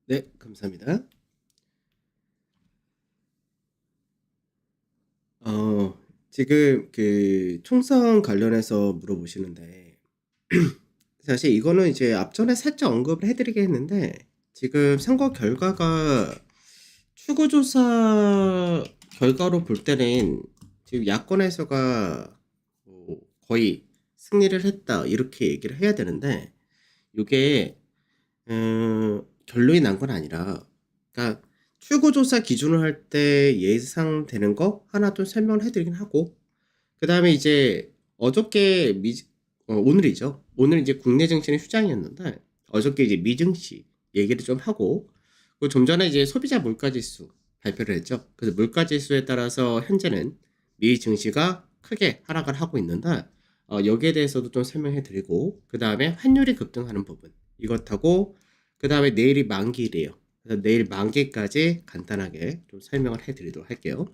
네, 감사합니다. 지금 총선 관련해서 물어보시는데, 사실 이거는 이제 앞전에 살짝 언급을 해드리긴 했는데, 지금 선거 결과가 추구조사 결과로 볼 때는 지금 야권에서가 거의 승리를 했다, 이렇게 얘기를 해야 되는데, 이게 결론이 난 건 아니라, 그러니까 출구조사 기준을 할 때 예상되는 거 하나 좀 설명을 해드리긴 하고, 그 다음에 이제 어저께 오늘이죠. 오늘 이제 국내 증시는 휴장이었는데, 어저께 이제 미증시 얘기를 좀 하고, 그리고 좀 전에 이제 소비자 물가지수 발표를 했죠. 그래서 물가지수에 따라서 현재는 미 증시가 크게 하락을 하고 있는데, 여기에 대해서도 좀 설명해 드리고, 그 다음에 환율이 급등하는 부분, 이것하고, 그 다음에 내일이 만기일이에요. 그래서 내일 만기까지 간단하게 좀 설명을 해 드리도록 할게요.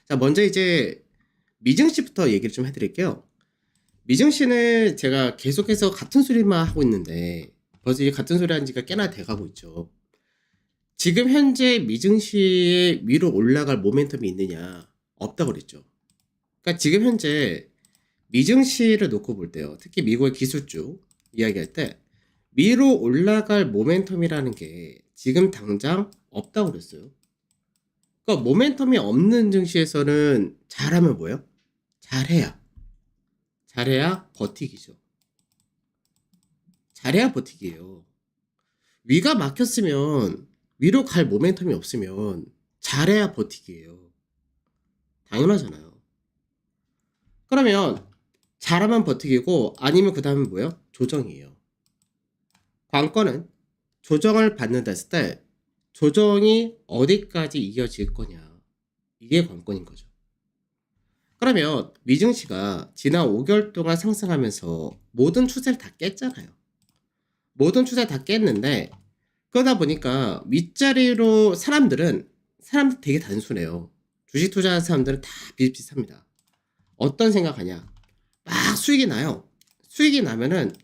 자, 먼저 이제 미증시부터 얘기를 좀 해드릴게요. 미증시는 제가 계속해서 같은 소리만 하고 있는데, 벌써 이제 같은 소리 한 지가 꽤나 돼가고 있죠. 지금 현재 미증시의 위로 올라갈 모멘텀이 있느냐? 없다고 그랬죠. 그러니까 지금 현재 미증시를 놓고 볼 때요. 특히 미국의 기술주 이야기할 때 위로 올라갈 모멘텀이라는 게 지금 당장 없다고 그랬어요. 그러니까 모멘텀이 없는 증시에서는 잘하면 뭐예요? 잘해야 버티기죠. 잘해야 버티기예요. 위가 막혔으면 위로 갈 모멘텀이 없으면 잘해야 버티기예요. 당연하잖아요. 그러면 잘하면 버티기고 아니면 그 다음에 뭐예요? 조정이에요. 관건은 조정을 받는다 했을 때 조정이 어디까지 이어질 거냐, 이게 관건인 거죠. 그러면 미증시가 지난 5개월 동안 상승하면서 모든 추세를 다 깼잖아요. 모든 추세를 다 깼는데, 그러다 보니까 윗자리로 사람들 되게 단순해요. 주식 투자하는 사람들은 다 비슷비슷합니다. 어떤 생각하냐? 막 수익이 나요. 수익이 나면은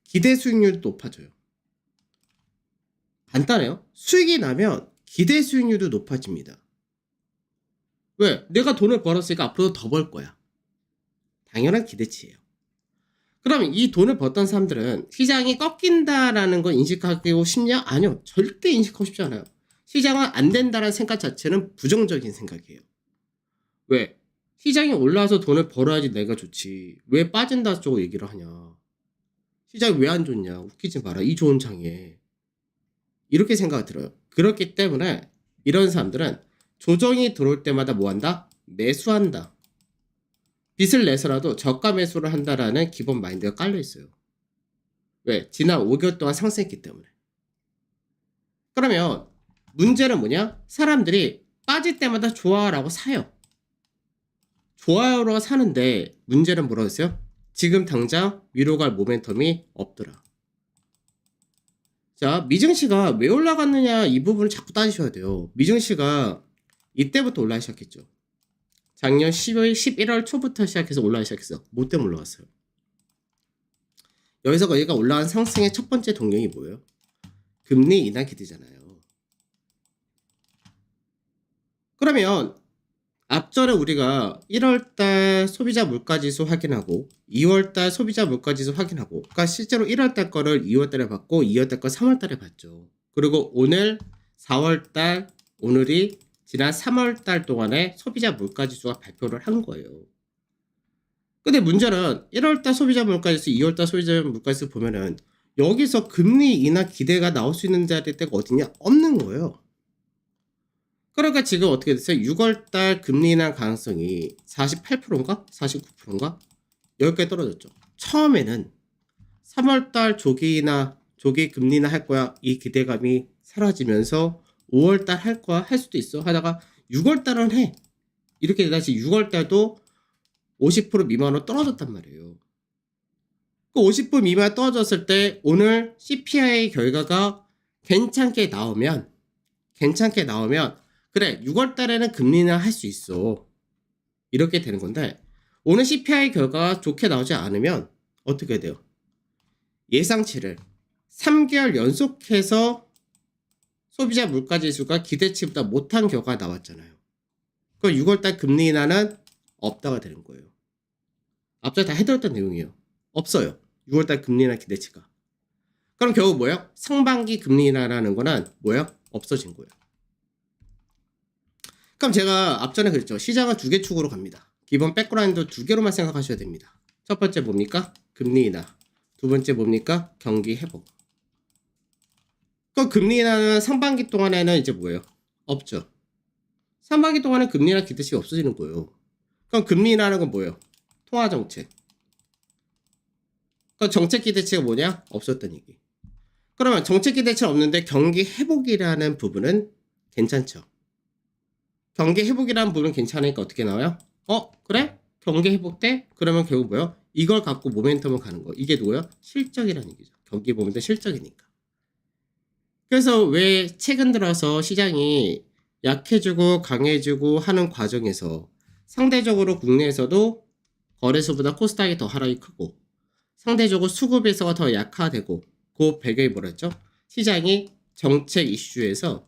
기대 수익률이 높아져요. 간단해요. 수익이 나면 기대 수익률도 높아집니다. 왜? 내가 돈을 벌었으니까 앞으로 더 벌 거야. 당연한 기대치예요. 그럼 이 돈을 벌던 사람들은 시장이 꺾인다라는 걸 인식하고 싶냐? 아니요. 절대 인식하고 싶지 않아요. 시장은 안 된다는 생각 자체는 부정적인 생각이에요. 왜? 시장이 올라와서 돈을 벌어야지 내가 좋지. 왜 빠진다 쪽으로 얘기를 하냐. 시장이 왜 안 좋냐. 웃기지 마라. 이 좋은 장에. 이렇게 생각이 들어요. 그렇기 때문에 이런 사람들은 조정이 들어올 때마다 뭐 한다? 매수한다. 빚을 내서라도 저가 매수를 한다라는 기본 마인드가 깔려 있어요. 왜? 지난 5개월 동안 상승했기 때문에. 그러면 문제는 뭐냐? 사람들이 빠질 때마다 좋아라고 사요. 좋아요로 사는데 문제는 뭐라고 했어요? 지금 당장 위로 갈 모멘텀이 없더라. 자, 미증시가 왜 올라갔느냐, 이 부분을 자꾸 따지셔야 돼요. 미증시가 이때부터 올라가기 시작했죠. 작년 11월 초부터 시작해서 올라가기 시작했어. 뭐 때문에 올라갔어요? 여기서 얘가 올라간 상승의 첫 번째 동력이 뭐예요? 금리 인하 기대잖아요. 그러면 앞전에 우리가 1월달 소비자 물가지수 확인하고 2월달 소비자 물가지수 확인하고, 그러니까 실제로 1월달 거를 2월달에 받고 2월달 거 3월달에 받죠. 그리고 오늘 4월달, 오늘이 지난 3월달 동안에 소비자 물가지수가 발표를 한 거예요. 근데 문제는 1월달 소비자 물가지수, 2월달 소비자 물가지수 보면은 여기서 금리 인하 기대가 나올 수 있는 자리대가 어디냐? 없는 거예요. 그러니까 지금 어떻게 됐어요? 6월달 금리 인하 가능성이 48%인가? 49%인가? 여기까지 떨어졌죠. 처음에는 3월달 조기 금리 인하 할 거야, 이 기대감이 사라지면서 5월달 할 거야, 할 수도 있어 하다가 6월달은 해. 이렇게 다시 6월달도 50% 미만으로 떨어졌단 말이에요. 그 50% 미만 떨어졌을 때 오늘 CPI 결과가 괜찮게 나오면 그래, 6월달에는 금리 인하 할 수 있어, 이렇게 되는 건데, 오늘 CPI 결과가 좋게 나오지 않으면 어떻게 돼요? 예상치를 3개월 연속해서 소비자 물가지수가 기대치보다 못한 결과가 나왔잖아요. 그럼 6월달 금리 인하는 없다가 되는 거예요. 앞서 다 해드렸던 내용이에요. 없어요. 6월달 금리 인하 기대치가. 그럼 결국 뭐예요? 상반기 금리 인하라는 거는 뭐예요? 없어진 거예요. 그럼 제가 앞전에 그랬죠. 시장은 두 개 축으로 갑니다. 기본 백그라운드 두 개로만 생각하셔야 됩니다. 첫 번째 뭡니까? 금리 인하. 두 번째 뭡니까? 경기 회복. 그럼 금리 인하는 상반기 동안에는 이제 뭐예요? 없죠. 상반기 동안은 금리 인하 기대치가 없어지는 거예요. 그럼 금리 인하는 건 뭐예요? 통화 정책. 그럼 정책 기대치가 뭐냐? 없었던 얘기. 그러면 정책 기대치가 없는데 경기 회복이라는 부분은 괜찮죠. 경기 회복이라는 부분은 괜찮으니까 어떻게 나와요? 그래? 경기 회복돼? 그러면 결국 뭐예요? 이걸 갖고 모멘텀을 가는 거. 이게 누구예요? 실적이라는 얘기죠. 경기 모멘텀 실적이니까. 그래서 왜 최근 들어서 시장이 약해지고 강해지고 하는 과정에서 상대적으로 국내에서도 거래소보다 코스닥이 더 하락이 크고 상대적으로 수급 배서가 더 약화되고 그 배경이 뭐랬죠? 시장이 정책 이슈에서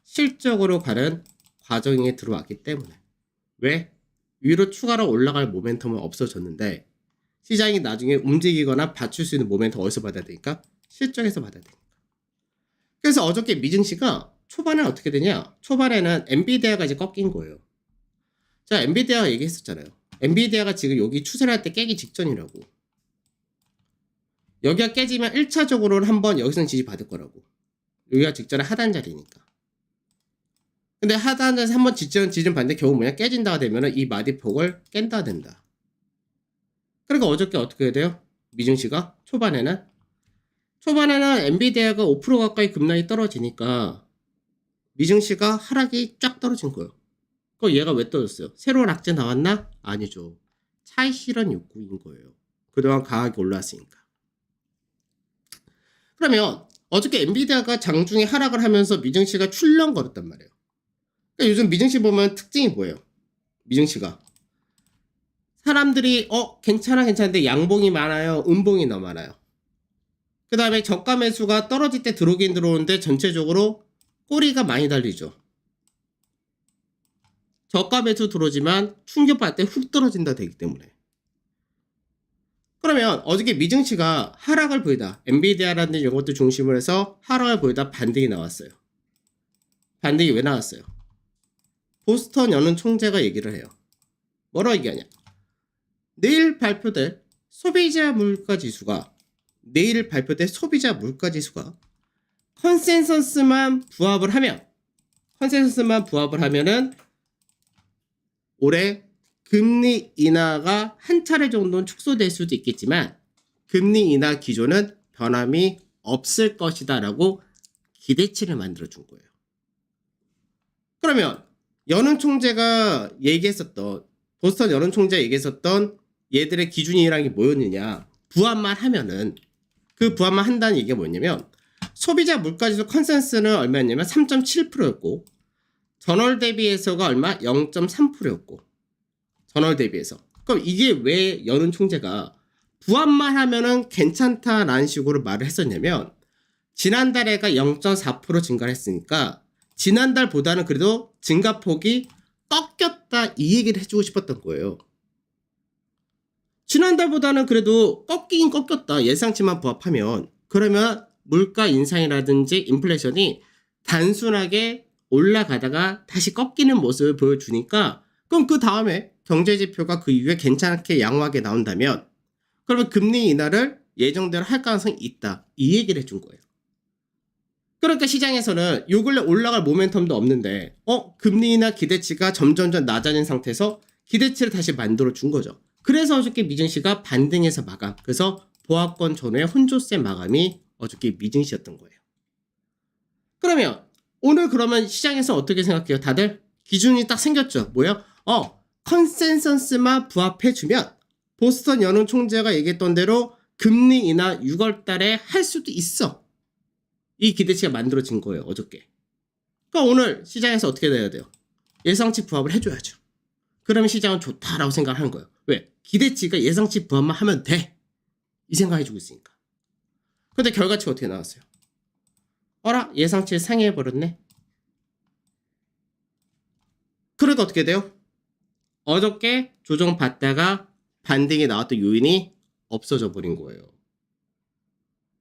실적으로 가는 과정에 들어왔기 때문에. 왜? 위로 추가로 올라갈 모멘텀은 없어졌는데 시장이 나중에 움직이거나 받칠 수 있는 모멘텀 어디서 받아야 되니까? 실적에서 받아야 되니까. 그래서 어저께 미증시가 초반에 어떻게 되냐? 초반에는 엔비디아가 이제 꺾인 거예요. 자, 엔비디아가 얘기했었잖아요. 엔비디아가 지금 여기 추세를 할 때 깨기 직전이라고. 여기가 깨지면 1차적으로는 한번 여기서는 지지받을 거라고. 여기가 직전에 하단 자리니까. 근데 하단에서 한번 지지는 받는데 결국 뭐냐? 깨진다가 되면은 이 마디폭을 깬다 된다. 그러니까 어저께 어떻게 해야 돼요? 미증시가 초반에는 엔비디아가 5% 가까이 급락이 떨어지니까 미증시가 하락이 쫙 떨어진 거예요. 그럼 얘가 왜 떨어졌어요? 새로운 악재 나왔나? 아니죠. 차익 실현 욕구인 거예요. 그동안 강하게 올라왔으니까. 그러면 어저께 엔비디아가 장중에 하락을 하면서 미증시가 출렁거렸단 말이에요. 그러니까 요즘 미증시 보면 특징이 뭐예요? 미증시가 사람들이 괜찮은데 양봉이 많아요? 음봉이 너무 많아요? 그 다음에 저가 매수가 떨어질 때 들어오긴 들어오는데 전체적으로 꼬리가 많이 달리죠. 저가 매수 들어오지만 충격받을 때 훅 떨어진다 되기 때문에. 그러면 어저께 미증시가 하락을 보이다. 엔비디아라는 이런 것들 중심으로 해서 하락을 보이다 반등이 나왔어요. 반등이 왜 나왔어요? 보스턴 여는 총재가 얘기를 해요. 뭐라고 얘기하냐? 내일 발표될 소비자 물가 지수가 컨센서스만 부합을 하면은 올해 금리 인하가 한 차례 정도는 축소될 수도 있겠지만 금리 인하 기조는 변함이 없을 것이다 라고 기대치를 만들어 준 거예요. 그러면 보스턴 여론 총재가 얘기했었던 얘들의 기준이라는 게 뭐였느냐? 부합만 하면은 그 부합만 한다는 얘기가 뭐냐면 소비자 물가지수 컨센서스는 얼마였냐면 3.7%였고 전월 대비해서가 얼마? 0.3%였고 전월 대비해서. 그럼 이게 왜 여론 총재가 부합만 하면은 괜찮다라는 식으로 말을 했었냐면 지난달에가 0.4% 증가를 했으니까 지난달보다는 그래도 증가폭이 꺾였다 이 얘기를 해주고 싶었던 거예요. 지난달보다는 그래도 꺾이긴 꺾였다. 예상치만 부합하면. 그러면 물가 인상이라든지 인플레이션이 단순하게 올라가다가 다시 꺾이는 모습을 보여주니까 그럼 그 다음에 경제지표가 그 이후에 괜찮게 양호하게 나온다면 그러면 금리 인하를 예정대로 할 가능성이 있다. 이 얘기를 해준 거예요. 그러니까 시장에서는 요 근래 올라갈 모멘텀도 없는데 금리 인하 기대치가 점점 낮아진 상태에서 기대치를 다시 만들어 준 거죠. 그래서 어저께 미증시가 반등해서 마감. 그래서 보합권 전후의 혼조세 마감이 어저께 미증시였던 거예요. 그러면 오늘 그러면 시장에서 어떻게 생각해요? 다들 기준이 딱 생겼죠. 뭐예요? 컨센서스만 부합해주면 보스턴 여론 총재가 얘기했던 대로 금리 인하 6월 달에 할 수도 있어. 이 기대치가 만들어진 거예요. 어저께. 그러니까 오늘 시장에서 어떻게 돼야 돼요? 예상치 부합을 해줘야죠. 그러면 시장은 좋다라고 생각하는 거예요. 왜? 기대치가 예상치 부합만 하면 돼. 이 생각 해주고 있으니까. 근데 결과치가 어떻게 나왔어요? 어라? 예상치 상회해버렸네. 그러니까 어떻게 돼요? 어저께 조정받다가 반등이 나왔던 요인이 없어져 버린 거예요.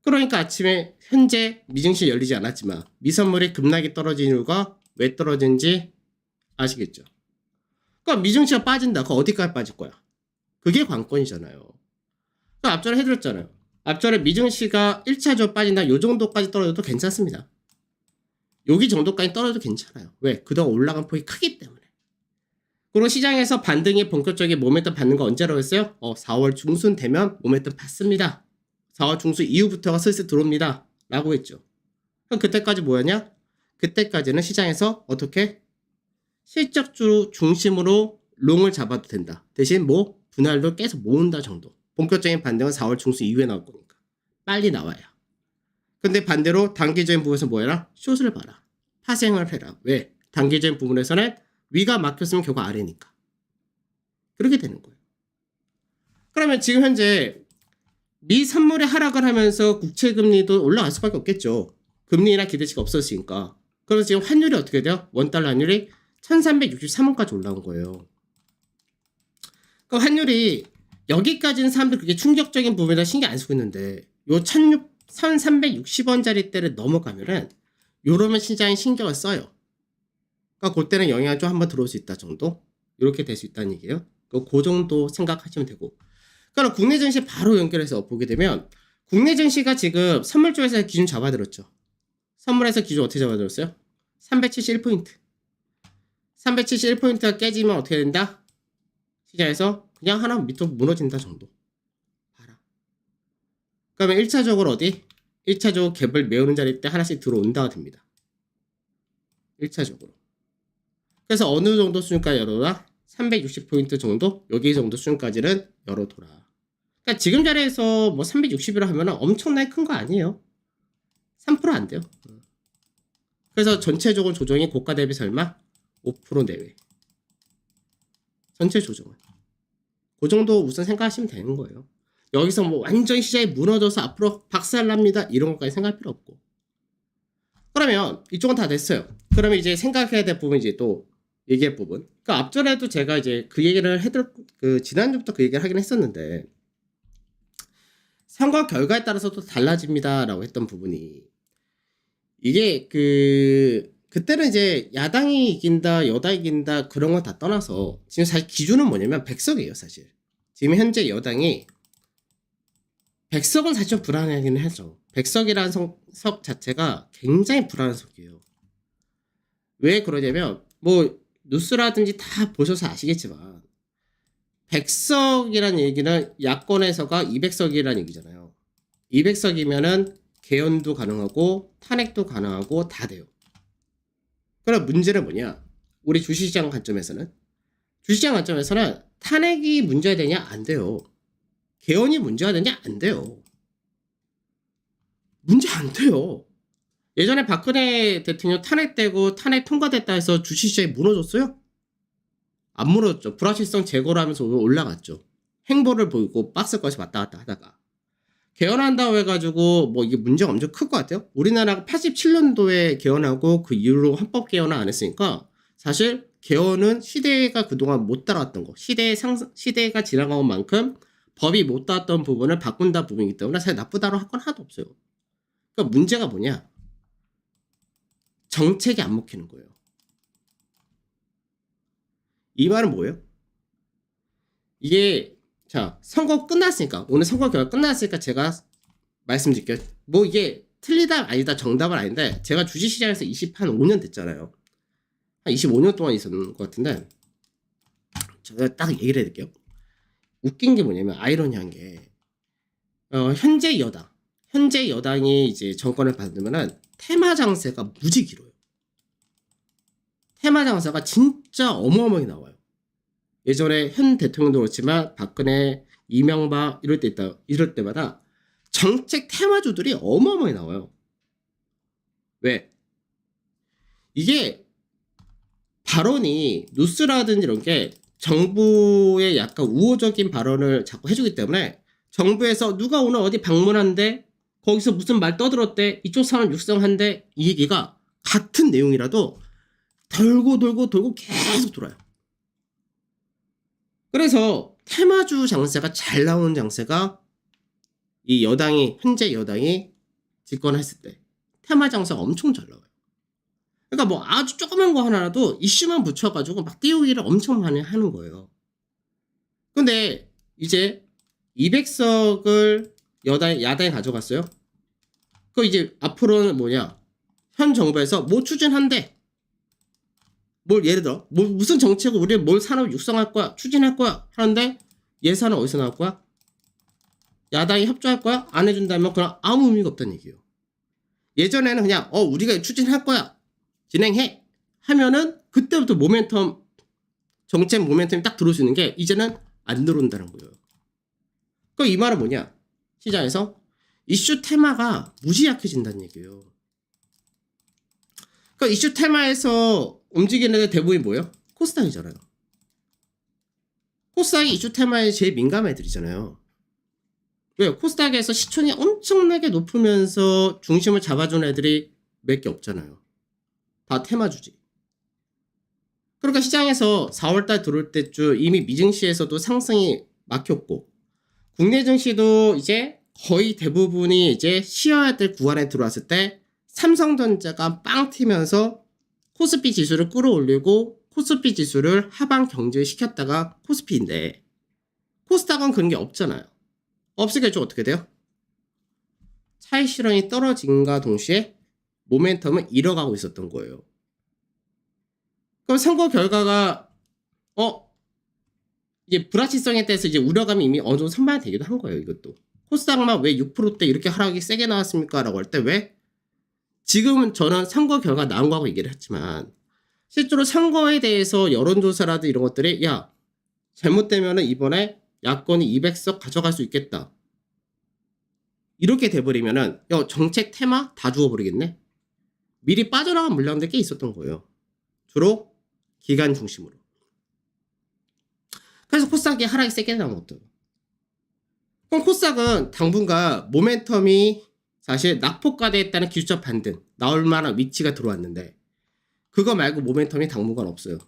그러니까 아침에 현재 미증시 열리지 않았지만 미선물이 급락이 떨어진 이유가 왜 떨어진지 아시겠죠? 그러니까 미증시가 빠진다. 그 어디까지 빠질 거야? 그게 관건이잖아요. 그러니까 앞전에 해드렸잖아요. 앞전에 미증시가 1차적으로 빠진다. 요 정도까지 떨어져도 괜찮습니다. 여기 정도까지 떨어져도 괜찮아요. 왜? 그동안 올라간 폭이 크기 때문에. 그리고 시장에서 반등이 본격적인 모멘텀 받는 거 언제라고 했어요? 4월 중순 되면 모멘텀 받습니다. 4월 중순 이후부터가 슬슬 들어옵니다. 라고 했죠. 그럼 그때까지 뭐였냐? 그때까지는 시장에서 어떻게? 실적주 중심으로 롱을 잡아도 된다. 대신 뭐? 분할도 계속 모은다 정도. 본격적인 반등은 4월 중순 이후에 나올 거니까. 빨리 나와야. 근데 반대로 단기적인 부분에서 뭐 해라? 숏을 봐라. 파생을 해라. 왜? 단기적인 부분에서는 위가 막혔으면 결국 아래니까. 그렇게 되는 거예요. 그러면 지금 현재 미 선물이 하락을 하면서 국채금리도 올라갈 수밖에 없겠죠. 금리나 기대치가 없었으니까. 그래서 지금 환율이 어떻게 돼요? 원달러 환율이 1363원까지 올라온 거예요. 그 환율이 여기까지는 사람들 그게 충격적인 부분이라 신경 안 쓰고 있는데 요 1360원짜리 대를 넘어가면은 요러면 시장이 신경을 써요. 그러니까 그때는 영향이 좀 한번 들어올 수 있다 정도? 이렇게 될 수 있다는 얘기예요. 그 정도 생각하시면 되고. 그럼 국내 증시 바로 연결해서 보게 되면 국내 증시가 지금 선물 쪽에서 기준 잡아들었죠. 선물에서 기준 어떻게 잡아들었어요? 371포인트. 371포인트가 깨지면 어떻게 된다? 시장에서 그냥 하나 밑으로 무너진다 정도. 봐라. 그러면 1차적으로 어디? 1차적으로 갭을 메우는 자리 때 하나씩 들어온다가 됩니다. 1차적으로. 그래서 어느 정도 수준까지 열어라? 360포인트 정도? 여기 정도 수준까지는 열어둬라. 그러니까 지금 자리에서 뭐 360이라 하면 엄청나게 큰 거 아니에요. 3% 안 돼요. 그래서 전체적으로 조정이 고가 대비 설마 5% 내외. 전체 조정은. 그 정도 우선 생각하시면 되는 거예요. 여기서 뭐 완전 시장이 무너져서 앞으로 박살납니다. 이런 것까지 생각할 필요 없고. 그러면 이쪽은 다 됐어요. 그러면 이제 생각해야 될 부분 이제 또 얘기할 부분. 그러니까 앞전에도 제가 이제 그 얘기를 지난주부터 그 얘기를 하긴 했었는데 선거 결과에 따라서 또 달라집니다라고 했던 부분이 이게 그때는 이제 야당이 이긴다, 여당이 이긴다 그런 거 다 떠나서 지금 사실 기준은 뭐냐면 백석이에요, 사실. 지금 현재 여당이 백석은 사실 좀 불안하긴 하죠. 백석이라는 석 자체가 굉장히 불안한 석이에요. 왜 그러냐면 뭐 뉴스라든지 다 보셔서 아시겠지만 백석이라는 얘기는 야권에서가 200석이라는 얘기잖아요. 200석이면은 개헌도 가능하고 탄핵도 가능하고 다 돼요. 그럼 문제는 뭐냐? 우리 주식시장 관점에서는 탄핵이 문제가 되냐? 안 돼요. 개헌이 문제가 되냐? 안 돼요. 문제 안 돼요. 예전에 박근혜 대통령 탄핵되고 탄핵 통과됐다 해서 주식시장이 무너졌어요? 안 무너졌죠. 불확실성 제거를 하면서 올라갔죠. 행보를 보이고 박스까지 왔다 갔다 하다가 개헌한다고 해가지고 뭐 이게 문제가 엄청 클 것 같아요. 우리나라가 87년도에 개헌하고 그 이후로 헌법 개헌을 안 했으니까 사실 개헌은 시대가 그동안 못 따라왔던 거, 시대가 지나간 만큼 법이 못 따랐던 부분을 바꾼다 부분이기 때문에 사실 나쁘다고 할 건 하나도 없어요. 그러니까 문제가 뭐냐? 정책이 안 먹히는 거예요. 이 말은 뭐예요? 이게 자 선거 끝났으니까 오늘 선거 결과 끝났으니까 제가 말씀드릴게요. 뭐 이게 틀리다 아니다 정답은 아닌데 제가 주식시장에서 25년 됐잖아요. 한 25년 동안 있었는 것 같은데 제가 딱 얘기를 해드릴게요. 웃긴 게 뭐냐면 아이러니한 게 현재 여당이 이제 정권을 받으면은 테마 장세가 무지 길어요. 테마 장세가 진짜 어마어마하게 나와요. 예전에 현 대통령도 그렇지만 박근혜, 이명박 이럴 때마다 정책 테마주들이 어마어마하게 나와요. 왜? 이게 발언이 뉴스라든지 이런 게 정부의 약간 우호적인 발언을 자꾸 해주기 때문에 정부에서 누가 오늘 어디 방문한데 거기서 무슨 말 떠들었대, 이쪽 사람 육성한대, 이 얘기가 같은 내용이라도 돌고 계속 돌아요. 그래서 테마주 장세가 잘 나오는 장세가 이 현재 여당이 집권했을 때 테마 장세가 엄청 잘 나와요. 그러니까 뭐 아주 조그만 거 하나라도 이슈만 붙여가지고 막 띄우기를 엄청 많이 하는 거예요. 근데 이제 200석을 야당이 가져갔어요. 그 이제 앞으로는 뭐냐, 현 정부에서 뭐 추진한대. 뭘 예를 들어 무슨 정책을 우리 뭘 산업 육성할 거야, 추진할 거야 하는데 예산은 어디서 나올 거야? 야당이 협조할 거야? 안 해준다면 그냥 아무 의미가 없다는 얘기예요. 예전에는 그냥 우리가 추진할 거야, 진행해 하면은 그때부터 정책 모멘텀이 딱 들어올 수 있는 게 이제는 안 들어온다는 거예요. 그 이 말은 뭐냐, 시장에서 이슈 테마가 무지 약해진다는 얘기예요. 그 이슈 테마에서 움직이는 게 대부분이 뭐예요? 코스닥이잖아요. 코스닥이 이슈 테마에 제일 민감한 애들이잖아요. 왜요? 코스닥에서 시총이 엄청나게 높으면서 중심을 잡아주는 애들이 몇 개 없잖아요. 다 테마주지. 그러니까 시장에서 4월달 들어올 때쯤 이미 미증시에서도 상승이 막혔고, 국내 증시도 이제 거의 대부분이 이제 쉬어야 될 구간에 들어왔을 때 삼성전자가 빵 튀면서 코스피 지수를 끌어올리고 코스피 지수를 하방 경직시켰다가 코스피인데, 코스닥은 그런 게 없잖아요. 없으니까 좀 어떻게 돼요? 차익 실현이 떨어진과 동시에 모멘텀을 잃어가고 있었던 거예요. 그럼 선거 결과가 이제 불확실성에 대해서 이제 우려감이 이미 어느 정도 선반이 되기도 한 거예요. 이것도 코스닥만 왜 6%대 이렇게 하락이 세게 나왔습니까? 라고 할 때 왜? 지금은 저는 선거 결과 나온 거하고 얘기를 했지만 실제로 선거에 대해서 여론조사라든 이런 것들이 야, 잘못되면은 이번에 야권이 200석 가져갈 수 있겠다, 이렇게 돼버리면은 정책 테마 다 죽어버리겠네. 미리 빠져나간 물량들이 꽤 있었던 거예요. 주로 기관 중심으로. 그래서 코스닥이 하락이 세게 나온 것도. 그럼 코스닥은 당분간 모멘텀이 사실 낙폭과대했다는 기술적 반등 나올 만한 위치가 들어왔는데, 그거 말고 모멘텀이 당분간 없어요.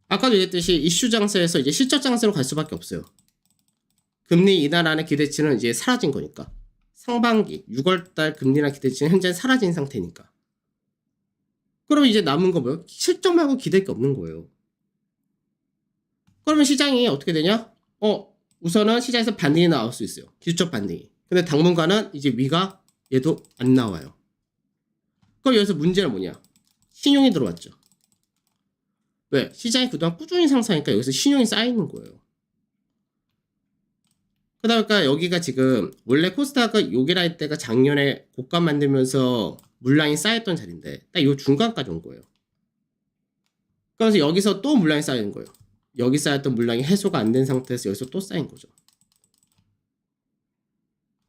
아까도 얘기했듯이 이슈 장세에서 이제 실적 장세로 갈 수밖에 없어요. 금리 인하라는 기대치는 이제 사라진 거니까. 상반기 6월달 금리나 기대치는 현재 사라진 상태니까. 그럼 이제 남은 거 뭐예요? 실적 말고 기댈 게 없는 거예요. 그러면 시장이 어떻게 되냐? 우선은 시장에서 반등이 나올 수 있어요. 기술적 반등이. 근데 당분간은 이제 위가 얘도 안 나와요. 그럼 여기서 문제는 뭐냐? 신용이 들어왔죠. 왜? 시장이 그동안 꾸준히 상승하니까 여기서 신용이 쌓이는 거예요. 그러니까 여기가 지금 원래 코스닥은 요기라이 때가 작년에 고가 만들면서 물량이 쌓였던 자리인데 딱 요 중간까지 온 거예요. 그래서 여기서 또 물량이 쌓이는 거예요. 여기 쌓였던 물량이 해소가 안 된 상태에서 여기서 또 쌓인 거죠.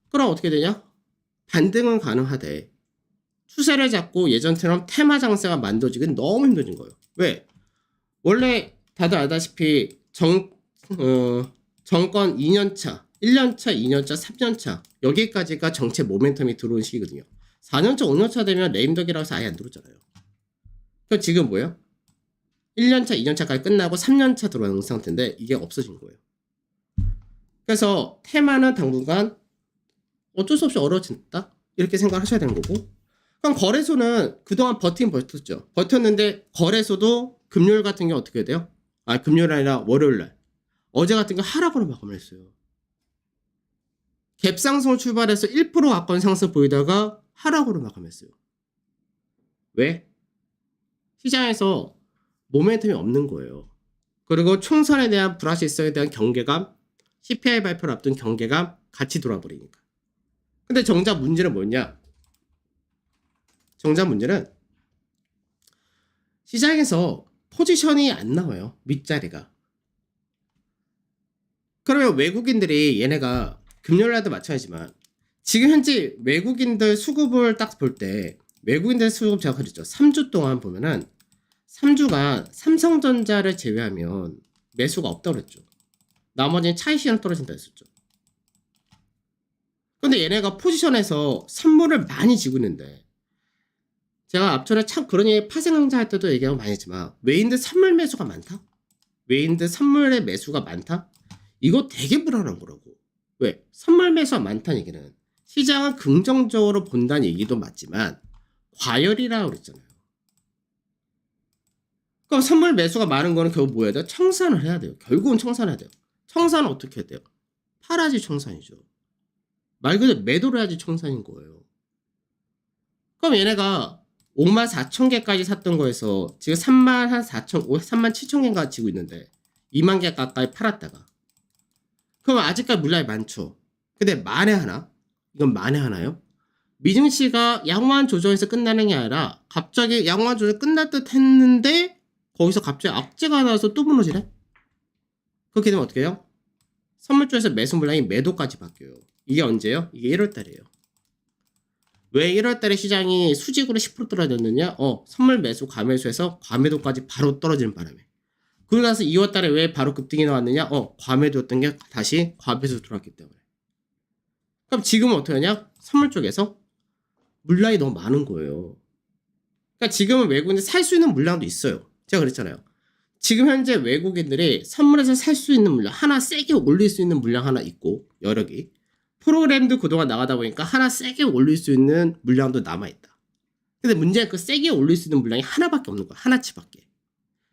그럼 어떻게 되냐? 반등은 가능하되 추세를 잡고 예전처럼 테마 장세가 만들어지긴 너무 힘들어진 거예요. 왜? 원래 다들 알다시피 정권 2년차, 1년차, 2년차, 3년차 여기까지가 정책 모멘텀이 들어온 시기거든요. 4년차, 5년차 되면 레임덕이라고 해서 아예 안 들어오잖아요. 그럼 지금 뭐예요? 1년차, 2년차까지 끝나고 3년차 들어오는 상태인데 이게 없어진 거예요. 그래서 테마는 당분간 어쩔 수 없이 어려워진다? 이렇게 생각하셔야 되는 거고, 그럼 거래소는 그동안 버텼죠. 버텼는데 거래소도 금요일 같은 게 어떻게 돼요? 금요일 아니라 월요일날 어제 같은 게 하락으로 마감을 했어요. 갭상승을 출발해서 1% 가까운 상승 보이다가 하락으로 마감했어요. 왜? 시장에서 모멘텀이 없는 거예요. 그리고 총선에 대한 불확실성에 대한 경계감, CPI 발표를 앞둔 경계감 같이 돌아버리니까. 근데 정작 문제는 뭐냐? 정작 문제는 시장에서 포지션이 안 나와요. 밑자리가. 그러면 외국인들이 얘네가 금요일날도 마찬가지지만 지금 현재 외국인들 수급을 딱 볼 때 외국인들 수급 제가 그랬죠. 3주 동안 보면은 3주간 삼성전자를 제외하면 매수가 없다고 그랬죠. 나머지는 차익 실현 떨어진다 했었죠. 근데 얘네가 포지션에서 선물을 많이 지고 있는데, 제가 앞전에 참 그런 얘기 파생강좌 할 때도 얘기하고 많이 했지만, 외인들 선물 매수가 많다? 외인들 선물의 매수가 많다? 이거 되게 불안한 거라고. 왜? 선물 매수가 많다는 얘기는 시장은 긍정적으로 본다는 얘기도 맞지만 과열이라고 그랬잖아요. 그럼 선물 매수가 많은 거는 결국 뭐 해야 돼요? 청산을 해야 돼요. 결국은 청산해야 돼요. 청산은 어떻게 해야 돼요? 팔아야지 청산이죠. 말 그대로 매도를 해야지 청산인 거예요. 그럼 얘네가 54,000개까지 샀던 거에서 지금 37,000개인가 지고 있는데 2만 개 가까이 팔았다가, 그럼 아직까지 물량이 많죠. 근데 만에 하나, 이건 만에 하나요? 미증시가 양호한 조정에서 끝나는 게 아니라 갑자기 양호한 조정 끝날 듯 했는데 거기서 갑자기 악재가 나와서 또 무너지네? 그렇게 되면 어떻게 해요? 선물 쪽에서 매수 물량이 매도까지 바뀌어요. 이게 언제요? 이게 1월달이에요. 왜 1월달에 시장이 수직으로 10% 떨어졌느냐? 선물 매수 과매수해서 과매도까지 바로 떨어지는 바람에. 그러고 나서 2월달에 왜 바로 급등이 나왔느냐? 과매도였던 게 다시 과매수 들어왔기 때문에. 그럼 지금은 어떻게 하냐? 선물 쪽에서 물량이 너무 많은 거예요. 그러니까 지금은 외국인들 살 수 있는 물량도 있어요. 제가 그랬잖아요. 지금 현재 외국인들이 선물에서 살 수 있는 물량, 하나 세게 올릴 수 있는 물량 하나 있고, 여러 개. 프로그램도 그동안 나가다 보니까 하나 세게 올릴 수 있는 물량도 남아있다. 근데 문제는 그 세게 올릴 수 있는 물량이 하나밖에 없는 거야. 하나치밖에.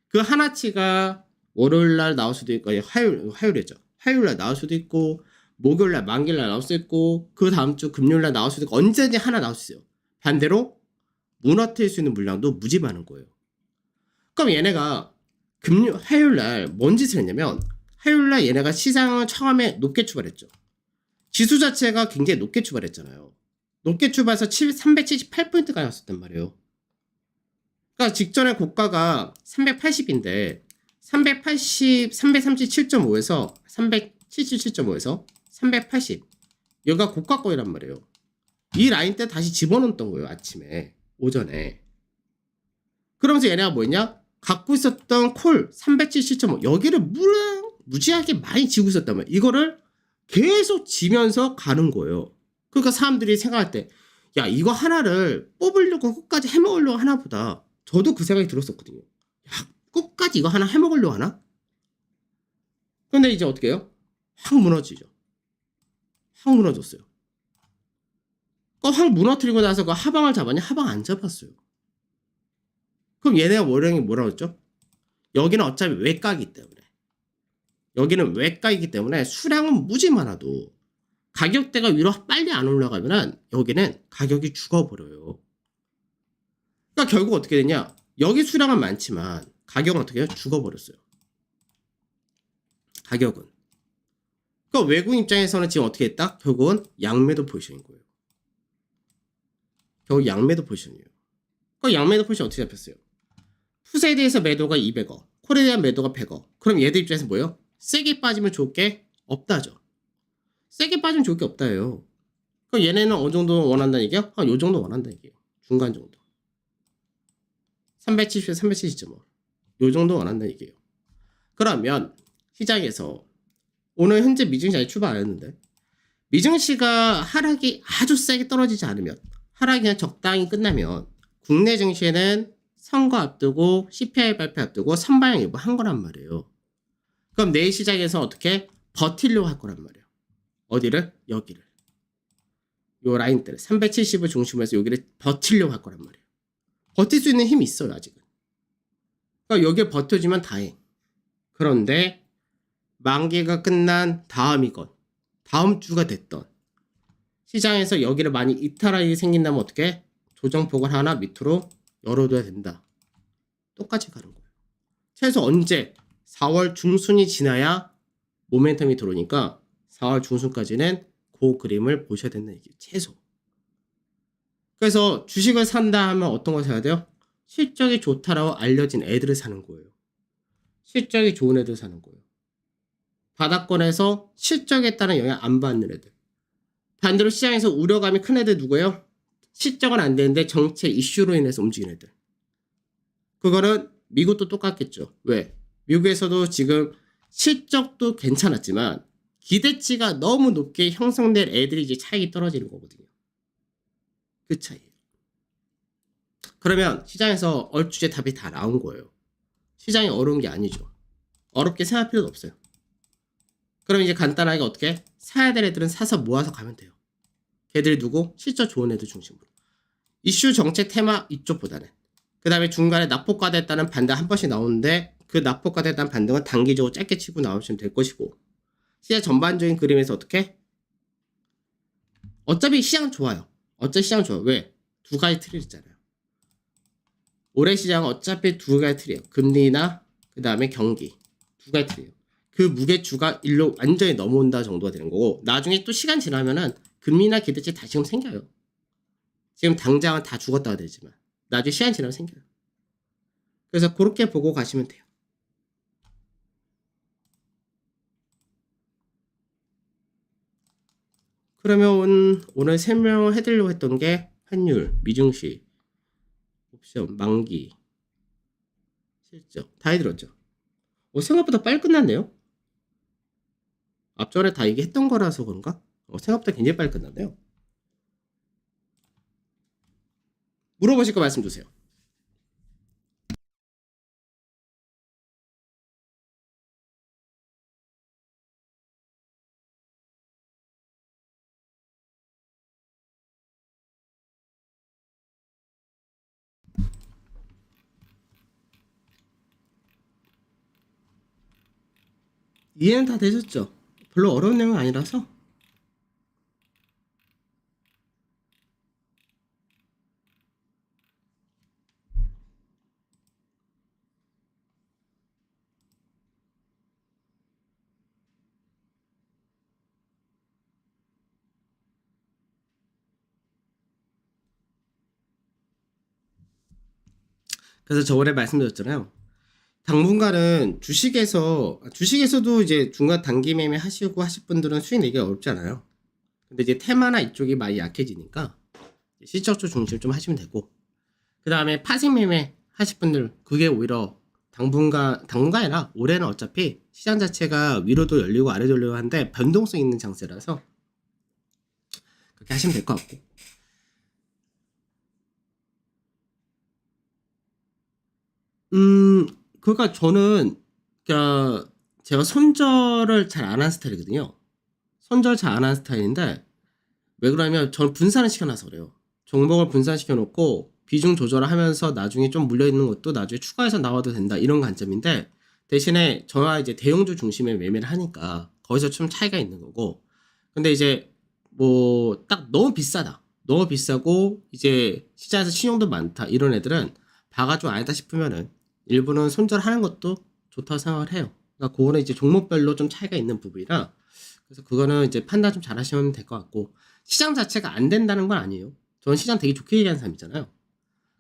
그 하나치가 월요일날 나올 수도 있고, 화요일이죠. 화요일날 나올 수도 있고, 목요일날, 만기일날 나올 수도 있고, 그 다음 주 금요일날 나올 수도 있고, 언제든지 하나 나올 수 있어요. 반대로 무너뜨릴 수 있는 물량도 무지 많은 거예요. 그럼 얘네가 화요일날 뭔 짓을 했냐면, 화요일날 얘네가 시장을 처음에 높게 출발했죠. 지수 자체가 굉장히 높게 출발했잖아요. 높게 출발해서 378포인트까지 갔었단 말이에요. 그러니까 직전에 고가가 380인데 337.5에서 377.5에서 380, 여기가 고가권이란 말이에요. 이 라인 때 다시 집어넣었던 거예요. 아침에, 오전에. 그러면서 얘네가 뭐였냐? 갖고 있었던 콜 377.5, 여기를 무지하게 많이 지고 있었단 말이에요. 이거를 계속 지면서 가는 거예요. 그러니까 사람들이 생각할 때, 야, 이거 하나를 뽑으려고 끝까지 해먹으려고 하나 보다. 저도 그 생각이 들었었거든요. 야, 끝까지 이거 하나 해먹으려고 하나? 근데 이제 어떻게 해요? 확 무너지죠. 확 무너졌어요. 확 무너뜨리고 나서 그 하방을 잡았냐? 하방 안 잡았어요. 그럼 얘네가 월요일에 뭐라고 했죠? 여기는 어차피 외가이기 때문에. 여기는 외가이기 때문에 수량은 무지 많아도 가격대가 위로 빨리 안 올라가면은 여기는 가격이 죽어버려요. 그러니까 결국 어떻게 되냐? 여기 수량은 많지만 가격은 어떻게 해요? 죽어버렸어요. 가격은. 그러니까 외국 입장에서는 지금 어떻게 했다? 결국은 양매도 포지션인 거예요. 결국 양매도 포지션이에요. 그러니까 양매도 포지션 어떻게 잡혔어요? 푸세에 대해서 매도가 200억, 콜에 대한 매도가 100억. 그럼 얘들 입장에서 뭐예요? 세게 빠지면 좋을 게 없다죠. 세게 빠지면 좋을 게 없다예요. 그럼 얘네는 어느 정도 원한다는 얘기야? 요 정도 원한다는 얘기예요. 중간 정도. 370에서 370.5. 요 정도 원한다는 얘기예요. 그러면 시장에서 오늘 현재 미증시 아직 출발 안 했는데, 미증시가 하락이 아주 세게 떨어지지 않으면, 하락이 그냥 적당히 끝나면 국내 증시에는 선거 앞두고 CPI 발표 앞두고 선방향 일부 한 거란 말이에요. 그럼 내일 시장에서 어떻게 버틸려고 할 거란 말이에요. 어디를? 여기를. 요 라인대를 370을 중심으로 해서 여기를 버틸려고 할 거란 말이에요. 버틸 수 있는 힘이 있어요, 아직은. 그러니까 여기에 버텨주면 다행. 그런데 만기가 끝난 다음이건 다음 주가 됐던 시장에서 여기를 많이 이탈하게 생긴다면 어떻게? 조정폭을 하나 밑으로 열어둬야 된다. 똑같이 가는 거예요. 최소 언제? 4월 중순이 지나야 모멘텀이 들어오니까 4월 중순까지는 그 그림을 보셔야 된다는 얘기예요. 최소. 그래서 주식을 산다 하면 어떤 걸 사야 돼요? 실적이 좋다라고 알려진 애들을 사는 거예요. 실적이 좋은 애들 사는 거예요. 바닥권에서 실적에 따른 영향 안 받는 애들. 반대로 시장에서 우려감이 큰 애들 누구예요? 실적은 안 되는데 정책 이슈로 인해서 움직이는 애들. 그거는 미국도 똑같겠죠. 왜? 미국에서도 지금 실적도 괜찮았지만 기대치가 너무 높게 형성될 애들이 이제 차익이 떨어지는 거거든요. 그 차이예요. 그러면 시장에서 얼추 답이 다 나온 거예요. 시장이 어려운 게 아니죠. 어렵게 생각할 필요도 없어요. 그럼 이제 간단하게 어떻게 사야 될 애들은 사서 모아서 가면 돼요. 걔들이 누구? 실적 좋은 애들 중심으로. 이슈 정책 테마 이쪽보다는. 그 다음에 중간에 낙폭과대했다는 반등 한 번씩 나오는데 그 낙폭과대했다는 반등은 단기적으로 짧게 치고 나오시면 될 것이고 시장 전반적인 그림에서 어떻게? 어차피 시장 좋아요. 어차피 시장 좋아요. 왜? 두 가지 틀이 있잖아요. 올해 시장은 어차피 두 가지 틀이에요. 금리나 그 다음에 경기. 두 가지 틀이에요. 그 무게추가 일로 완전히 넘어온다 정도가 되는 거고 나중에 또 시간 지나면은 금리나 기대치 다시금 생겨요. 지금 당장은 다 죽었다가 되지만 나중에 시간 지나면 생겨요. 그래서 그렇게 보고 가시면 돼요. 그러면 오늘 설명을 해드리려고 했던 게 환율, 미증시, 옵션, 만기, 실적 다 해드렸죠. 생각보다 빨리 끝났네요. 앞전에 다 얘기했던 거라서 그런가? 생각보다 굉장히 빨리 끝났네요. 물어보실 거 말씀 주세요. 이해는 다 되셨죠? 별로 어려운 내용은 아니라서 그래서 저번에 말씀드렸잖아요. 당분간은 주식에서도 이제 중간 단기 매매 하시고 하실 분들은 수익 내기 어렵잖아요. 근데 이제 테마나 이쪽이 많이 약해지니까 실적주 중심 좀 하시면 되고 그 다음에 파생 매매 하실 분들 그게 오히려 당분간이나 올해는 어차피 시장 자체가 위로도 열리고 아래도 열리고 하는데 변동성 있는 장세라서 그렇게 하시면 될 것 같고 그러니까 저는 그러니까 제가 손절을 잘 안 하는 스타일이거든요. 손절 잘 안 하는 스타일인데 왜 그러냐면 저는 분산을 시켜놔서 그래요. 종목을 분산시켜 놓고 비중 조절을 하면서 나중에 좀 물려있는 것도 나중에 추가해서 나와도 된다 이런 관점인데 대신에 저와 이제 대형주 중심의 매매를 하니까 거기서 좀 차이가 있는 거고 근데 이제 뭐 딱 너무 비싸다 너무 비싸고 이제 시장에서 신용도 많다 이런 애들은 봐가지고 아니다 싶으면은 일부는 손절하는 것도 좋다고 생각을 해요. 그러니까 그거는 이제 종목별로 좀 차이가 있는 부분이라 그래서 그거는 이제 판단 좀 잘 하시면 될 것 같고 시장 자체가 안 된다는 건 아니에요. 저는 시장 되게 좋게 얘기하는 사람이잖아요.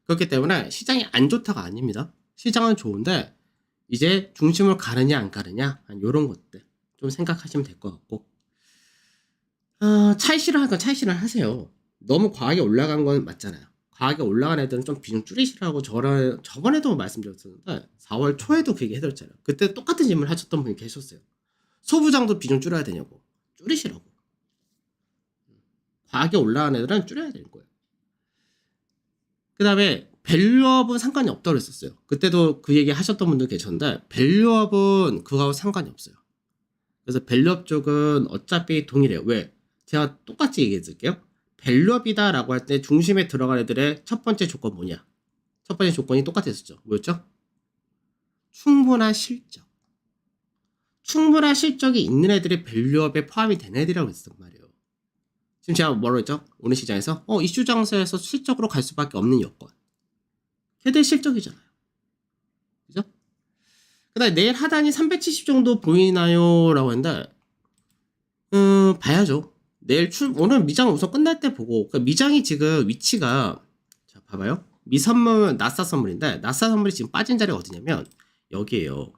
그렇기 때문에 시장이 안 좋다가 아닙니다. 시장은 좋은데 이제 중심을 가느냐 안 가느냐 이런 것들 좀 생각하시면 될 것 같고 차이 실현 할 건 차이 실현 하세요. 너무 과하게 올라간 건 맞잖아요. 과하게 올라간 애들은 좀 비중 줄이시라고 저번에도 말씀드렸었는데 4월 초에도 그 얘기 해드렸잖아요. 그때 똑같은 질문을 하셨던 분이 계셨어요. 소부장도 비중 줄여야 되냐고. 줄이시라고. 과하게 올라간 애들은 줄여야 되는 거예요. 그 다음에 밸류업은 상관이 없다고 그랬었어요. 그때도 그 얘기 하셨던 분들 계셨는데 밸류업은 그거하고 상관이 없어요. 그래서 밸류업 쪽은 어차피 동일해요. 왜? 제가 똑같이 얘기해 드릴게요. 밸류업이다 라고 할 때 중심에 들어간 애들의 첫 번째 조건 뭐냐? 첫 번째 조건이 똑같았었죠. 뭐였죠? 충분한 실적. 충분한 실적이 있는 애들이 밸류업에 포함이 되는 애들이라고 했단 말이에요. 지금 제가 뭐라고 했죠? 오늘 시장에서 이슈 장세에서 실적으로 갈 수밖에 없는 여건. 걔들 실적이잖아요. 그죠? 그 다음에 내일 하단이 370 정도 보이나요? 라고 했는데 봐야죠. 오늘 미장 우선 끝날 때 보고 그러니까 미장이 지금 위치가 자 봐봐요. 미선물 나사 선물인데 나사 선물이 지금 빠진 자리가 어디냐면 여기에요.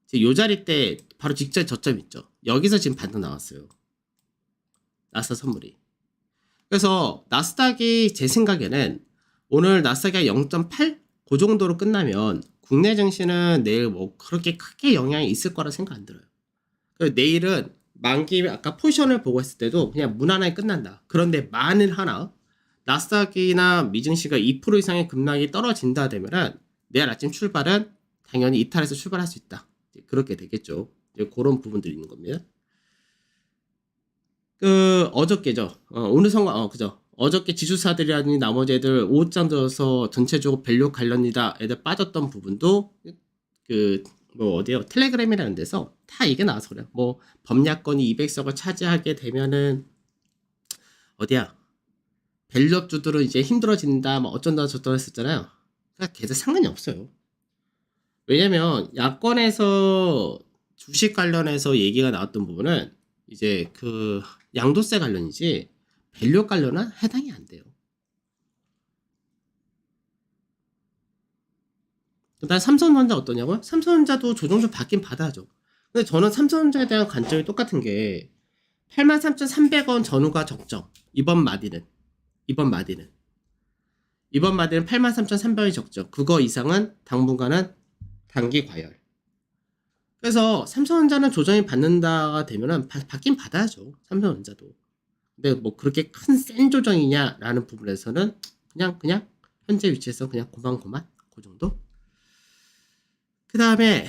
지금 요 자리 때 바로 직전 저점 있죠. 여기서 지금 반등 나왔어요. 나사 선물이. 그래서 나스닥이 제 생각에는 오늘 나스닥이 0.8 그 정도로 끝나면 국내 증시는 내일 뭐 그렇게 크게 영향이 있을 거라 생각 안 들어요. 내일은 만기 아까 포지션을 보고 했을 때도 그냥 무난하게 끝난다. 그런데 만일 하나 나스닥이나 미증시가 2% 이상의 급락이 떨어진다 되면은 내일 아침 출발은 당연히 이탈해서 출발할 수 있다. 그렇게 되겠죠. 그런 부분들이 있는 겁니다. 어저께죠. 오늘 그죠. 어저께 지주사들이라든지 나머지 애들 5장 들어서 전체적으로 밸류 관련이다 애들 빠졌던 부분도 어디요? 텔레그램이라는 데서 다 이게 나와서 그래요. 뭐 범야권이 200석을 차지하게 되면은 어디야? 밸류업주들은 이제 힘들어진다, 뭐 어쩐다 저쩐다 했었잖아요. 그러니까 걔들 상관이 없어요. 왜냐면 야권에서 주식 관련해서 얘기가 나왔던 부분은 이제 양도세 관련이지 밸류 관련은 해당이 안 돼요. 그다음 삼성전자 어떠냐고요? 삼성전자도 조정 좀 받긴 받아야죠. 근데 저는 삼성전자에 대한 관점이 똑같은 게 83,300원 전후가 적정. 이번 마디는 83,300원이 적정. 그거 이상은 당분간은 단기 과열. 그래서 삼성전자는 조정이 받는다가 되면은 받긴 받아야죠. 삼성전자도. 근데 뭐 그렇게 큰 센 조정이냐라는 부분에서는 그냥 현재 위치에서 그냥 고만고만 그 정도. 그 다음에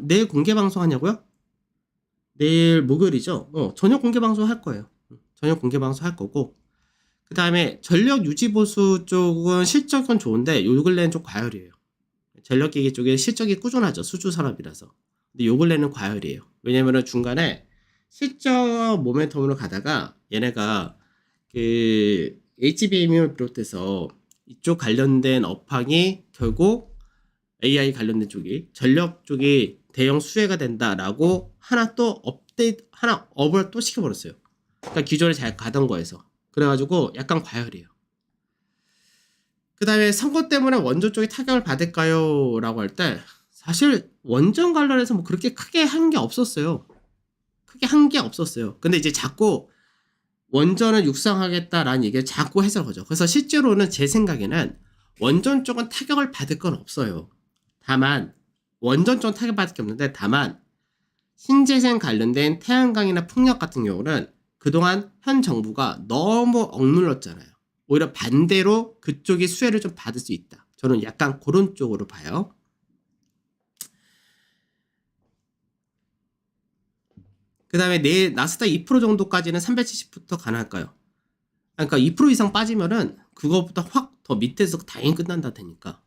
내일 공개 방송 하냐고요? 내일 목요일이죠. 저녁 공개 방송 할 거예요. 저녁 공개 방송 할 거고. 그 다음에 전력 유지 보수 쪽은 실적은 좋은데 요 근래는 좀 과열이에요. 전력기기 쪽에 실적이 꾸준하죠. 수주 산업이라서. 근데 요 근래는 과열이에요. 왜냐면은 중간에 실적 모멘텀으로 가다가 얘네가 HBM을 비롯해서 이쪽 관련된 업황이 결국 AI 관련된 쪽이 전력 쪽이 대형 수혜가 된다라고 하나 업을 또 시켜버렸어요. 그러니까 기존에 잘 가던 거에서. 그래가지고 약간 과열이에요. 그 다음에 선거 때문에 원전 쪽이 타격을 받을까요? 라고 할 때 사실 원전 관련해서 뭐 그렇게 크게 한 게 없었어요. 근데 이제 자꾸 원전을 육성하겠다라는 얘기를 자꾸 해서 그러죠. 그래서 실제로는 제 생각에는 원전 쪽은 타격을 받을 건 없어요. 다만 원전 쪽은 타격받을 게 없는데 다만 신재생 관련된 태양광이나 풍력 같은 경우는 그동안 현 정부가 너무 억눌렀잖아요. 오히려 반대로 그쪽이 수혜를 좀 받을 수 있다. 저는 약간 그런 쪽으로 봐요. 그 다음에 내일 나스닥 2% 정도까지는 370부터 가능할까요? 그러니까 2% 이상 빠지면은 그거보다 확 더 밑에서 당연히 끝난다 되니까.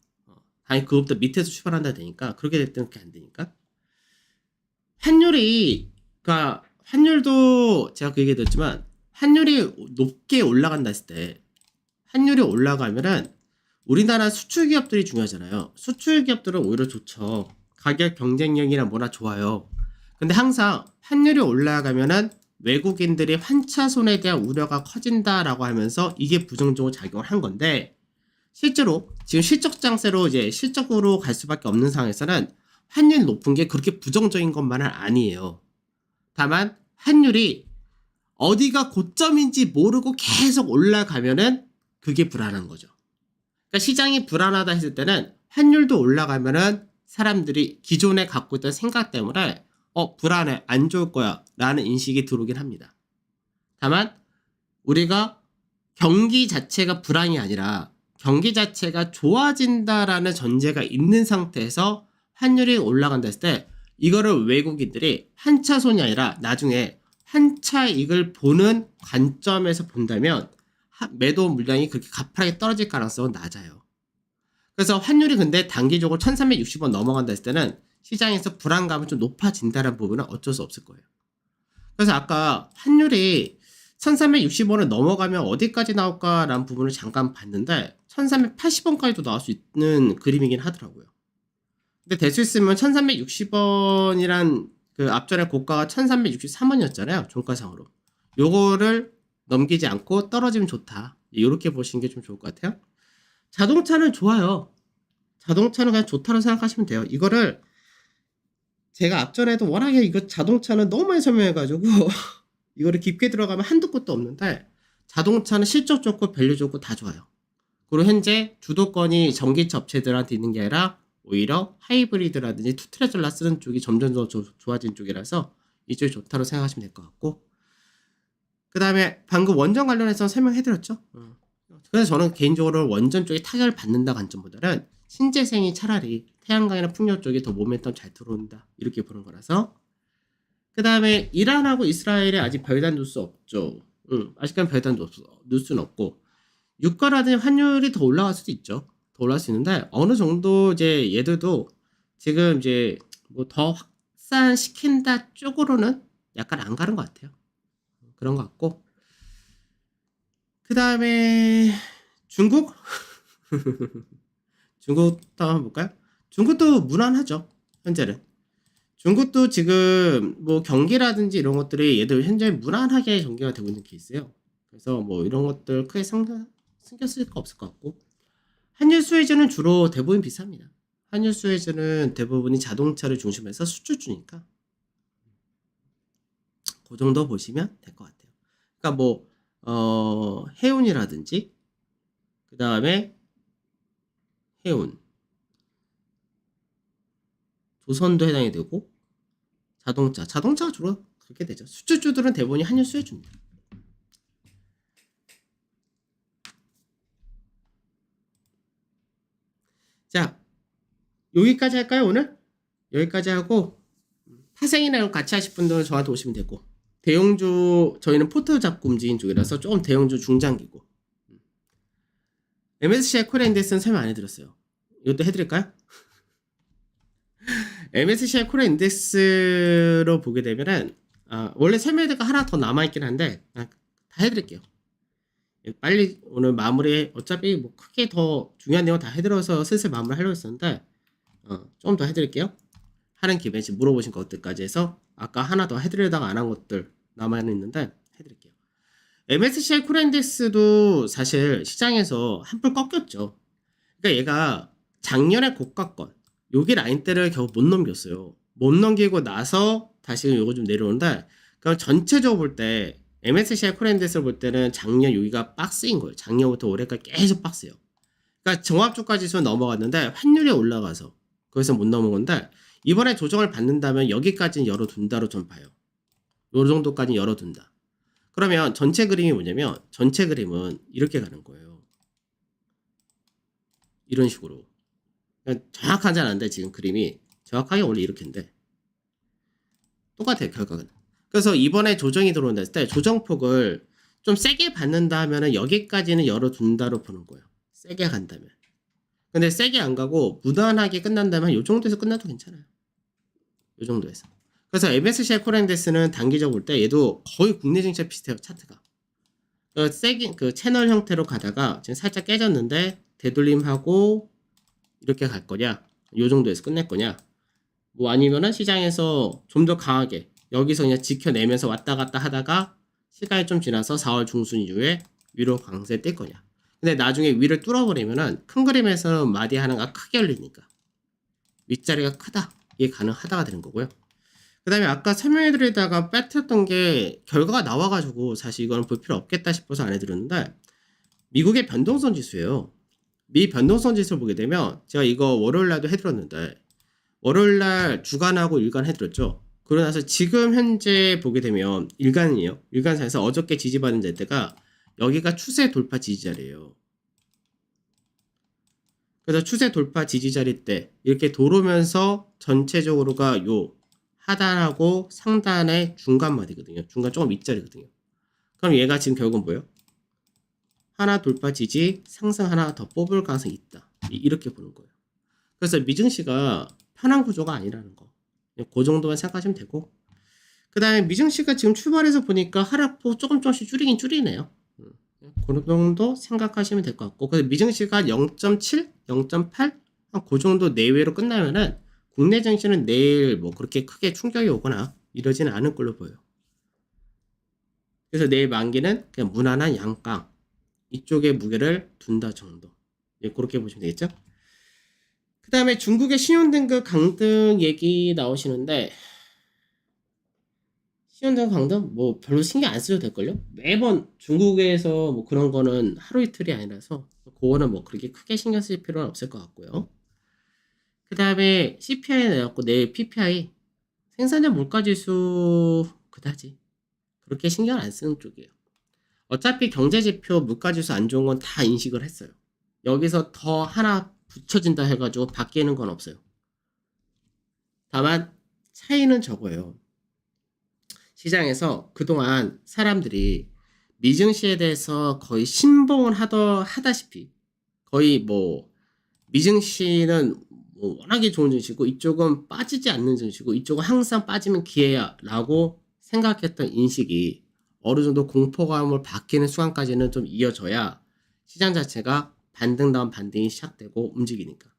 당연히 그거보다 밑에서 출발한다 되니까. 그렇게 될 때는 그렇게 안 되니까. 그러니까 환율도 제가 그 얘기 드렸지만 환율이 높게 올라간다 했을 때 환율이 올라가면은 우리나라 수출 기업들이 중요하잖아요. 수출 기업들은 오히려 좋죠. 가격 경쟁력이나 뭐나 좋아요. 근데 항상 환율이 올라가면은 외국인들이 환차손에 대한 우려가 커진다라고 하면서 이게 부정적으로 작용을 한 건데 실제로 지금 실적 장세로 이제 실적으로 갈 수밖에 없는 상황에서는 환율이 높은 게 그렇게 부정적인 것만은 아니에요. 다만 환율이 어디가 고점인지 모르고 계속 올라가면은 그게 불안한 거죠. 그러니까 시장이 불안하다 했을 때는 환율도 올라가면은 사람들이 기존에 갖고 있던 생각 때문에 불안해, 안 좋을 거야 라는 인식이 들어오긴 합니다. 다만 우리가 경기 자체가 불황이 아니라 경기 자체가 좋아진다라는 전제가 있는 상태에서 환율이 올라간다 했을 때 이거를 외국인들이 환차손이 아니라 나중에 환차익을 보는 관점에서 본다면 매도 물량이 그렇게 가파르게 떨어질 가능성은 낮아요. 그래서 환율이 근데 단기적으로 1360원 넘어간다 했을 때는 시장에서 불안감은 좀 높아진다는 부분은 어쩔 수 없을 거예요. 그래서 아까 환율이 1360원을 넘어가면 어디까지 나올까라는 부분을 잠깐 봤는데 1380원까지도 나올 수 있는 그림이긴 하더라고요. 근데 될 수 있으면 1360원이란 그 앞전에 고가가 1363원이었잖아요. 종가상으로. 요거를 넘기지 않고 떨어지면 좋다. 이렇게 보시는 게 좀 좋을 것 같아요. 자동차는 좋아요. 자동차는 그냥 좋다고 생각하시면 돼요. 이거를 제가 앞전에도 워낙에 이거 자동차는 너무 많이 설명해가지고 이거를 깊게 들어가면 한두 곳도 없는데 자동차는 실적 좋고 밸류 좋고 다 좋아요. 그리고 현재 주도권이 전기차 업체들한테 있는 게 아니라 오히려 하이브리드라든지 투트레절라 쓰는 쪽이 점점 더 좋아진 쪽이라서 이쪽이 좋다고 생각하시면 될 것 같고, 그 다음에 방금 원전 관련해서 설명해드렸죠. 그래서 저는 개인적으로 원전 쪽에 타격을 받는다 관점보다는 신재생이 차라리 태양광이나 풍력 쪽에 더 모멘텀 잘 들어온다 이렇게 보는 거라서. 그 다음에 이란하고 이스라엘에 아직 별다른 뉴스 없죠. 아직까지 별다른 뉴스는 없고, 유가라든지 환율이 더 올라갈 수도 있죠. 더 올라갈 수 있는데 어느 정도 이제 얘들도 지금 이제 뭐 더 확산시킨다 쪽으로는 약간 안 가는 것 같아요. 그런 것 같고, 그 다음에 중국? 중국도 한번 볼까요? 중국도 무난하죠. 현재는. 중국도 지금 뭐 경기라든지 이런 것들이 얘들 현재 무난하게 전개가 되고 있는 케이스예요. 그래서 뭐 이런 것들 크게 신경 쓸 거 없을 것 같고, 한일 수혜주는 주로 대부분 비쌉니다. 한일 수혜주는 대부분이 자동차를 중심해서 수출주니까 그 정도 보시면 될 것 같아요. 그러니까 뭐 해운이라든지, 그 다음에 해운, 조선도 해당이 되고, 자동차가 주로 그렇게 되죠. 수출주들은 대부분이 한일 수혜주입니다. 자, 여기까지 할까요, 오늘? 여기까지 하고, 파생이랑 같이 하실 분들은 저한테 오시면 되고, 대형주, 저희는 포트 잡고 움직인 쪽이라서 조금 대형주 중장기고, MSCI 코리아 인덱스는 설명 안 해드렸어요. 이것도 해드릴까요? MSCI 코리아 인덱스로 보게 되면은, 원래 설명드가 하나 더 남아있긴 한데, 다 해드릴게요. 빨리 오늘 마무리, 어차피 뭐 크게 더 중요한 내용 다 해드려서 슬슬 마무리 하려고 했었는데, 좀 더 해드릴게요. 하는 김에 지금 물어보신 것들까지 해서, 아까 하나 더 해드리려다가 안 한 것들 남아있는데, 해드릴게요. MSCI 코리아 인덱스도 사실 시장에서 한풀 꺾였죠. 그러니까 얘가 작년에 고가권, 여기 라인대를 겨우 못 넘겼어요. 못 넘기고 나서 다시 요거 좀 내려오는데, 그럼 전체적으로 볼 때 MSCI 코리아 인덱스를 볼 때는 작년 여기가 박스인 거예요. 작년부터 올해까지 계속 박스예요. 그러니까 종합주가 지수는 넘어갔는데 환율이 올라가서 거기서 못 넘은 건데, 이번에 조정을 받는다면 여기까지는 열어둔다로 좀 봐요. 요 정도까지는 열어둔다. 그러면 전체 그림이 뭐냐면, 전체 그림은 이렇게 가는 거예요. 이런 식으로. 정확하지 않은데 지금 그림이 정확하게 원래 이렇게인데 똑같아요, 결과는. 그래서 이번에 조정이 들어온다 했을 때 조정폭을 좀 세게 받는다 하면은 여기까지는 열어둔다로 보는 거예요. 세게 간다면. 근데 세게 안 가고 무난하게 끝난다면 이 정도에서 끝나도 괜찮아요. 이 정도에서. 그래서 MSCI 코리아 인덱스는 단기적으로 볼 때 얘도 거의 국내 증시와 비슷해요, 차트가. 세게 그 채널 형태로 가다가 지금 살짝 깨졌는데 되돌림하고 이렇게 갈 거냐, 요 정도에서 끝낼 거냐, 뭐 아니면은 시장에서 좀 더 강하게 여기서 그냥 지켜내면서 왔다 갔다 하다가 시간이 좀 지나서 4월 중순 이후에 위로 강세 뛸 거냐. 근데 나중에 위를 뚫어버리면은 큰 그림에서는 마디 하나가 크게 열리니까 윗자리가 크다, 이게 가능하다가 되는 거고요. 그 다음에 아까 설명해드리다가 빠뜨렸던 게 결과가 나와가지고 사실 이거는 볼 필요 없겠다 싶어서 안 해드렸는데, 미국의 변동성 지수예요. 미 변동성 지수를 보게 되면, 제가 이거 월요일날도 해드렸는데 월요일날 주간하고 일간 해드렸죠. 그러고 나서 지금 현재 보게 되면 일간이에요. 일간상에서 어저께 지지받은 데가 여기가 추세 돌파 지지자리예요. 그래서 추세 돌파 지지자리 때 이렇게 돌으면서 전체적으로가 요 하단하고 상단의 중간 마디거든요. 중간 조금 윗자리거든요. 그럼 얘가 지금 결국은 뭐예요? 하나 돌파 지지, 상승 하나 더 뽑을 가능성이 있다. 이렇게 보는 거예요. 그래서 미증시가 편한 구조가 아니라는 거. 그 정도만 생각하시면 되고, 그 다음에 미증시가 지금 출발해서 보니까 하락폭 조금씩 줄이긴 줄이네요. 그 정도 생각하시면 될 것 같고, 그래서 미증시가 0.7, 0.8, 그 정도 내외로 끝나면은 국내 증시는 내일 뭐 그렇게 크게 충격이 오거나 이러지는 않을 걸로 보여요. 그래서 내일 만기는 그냥 무난한 양강, 이쪽에 무게를 둔다 정도. 그렇게 보시면 되겠죠? 그 다음에 중국의 신용등급 강등 얘기 나오시는데, 신용등급 강등? 뭐 별로 신경 안 쓰셔도 될걸요? 매번 중국에서 뭐 그런 거는 하루 이틀이 아니라서 그거는 뭐 그렇게 크게 신경 쓸 필요는 없을 것 같고요. 그 다음에 CPI 내갖고 내일 PPI 생산자 물가지수 그다지 그렇게 신경 안 쓰는 쪽이에요. 어차피 경제지표 물가지수 안 좋은 건 다 인식을 했어요. 여기서 더 하나 붙여진다 해가지고 바뀌는 건 없어요. 다만 차이는 적어요. 시장에서 그동안 사람들이 미증시에 대해서 거의 신봉을 하다시피 거의 뭐 미증시는 뭐 워낙에 좋은 증시고 이쪽은 빠지지 않는 증시고 이쪽은 항상 빠지면 기회야 라고 생각했던 인식이 어느 정도 공포감을 바뀌는 수간까지는 좀 이어져야 시장 자체가 반등 다음 반등이 시작되고 움직이니까.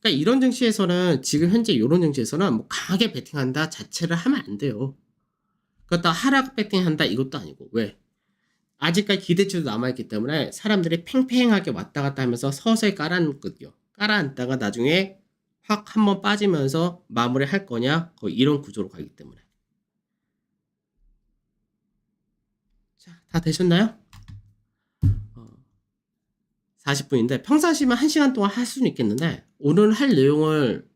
그러니까 이런 증시에서는 지금 현재 이런 증시에서는 뭐 강하게 베팅한다 자체를 하면 안 돼요. 그렇다 하락 베팅한다 이것도 아니고. 왜? 아직까지 기대치도 남아있기 때문에 사람들이 팽팽하게 왔다 갔다 하면서 서서히 깔아앉거든요. 깔아앉다가 나중에 확 한번 빠지면서 마무리할 거냐 거의 이런 구조로 가기 때문에. 자, 다 되셨나요? 40분인데 평상시면 1시간 동안 할 수는 있겠는데 오늘 할 내용을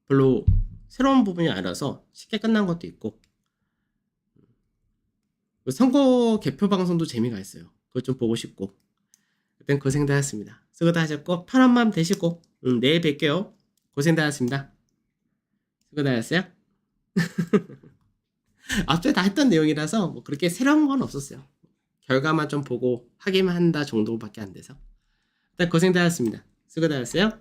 별로 새로운 부분이 아니라서 쉽게 끝난 것도 있고 선거 개표 방송도 재미가 있어요. 그걸 좀 보고 싶고 그땐 고생들 하셨습니다. 수고 다 하셨고 편한 마음 되시고 내일 뵐게요. 고생들 하셨습니다. 수고 다 하셨어요. 앞에 다 했던 내용이라서 뭐 그렇게 새로운 건 없었어요. 결과만 좀 보고 하기만 한다 정도밖에 안 돼서 일단 고생들 하셨습니다. 수고 다 하셨어요.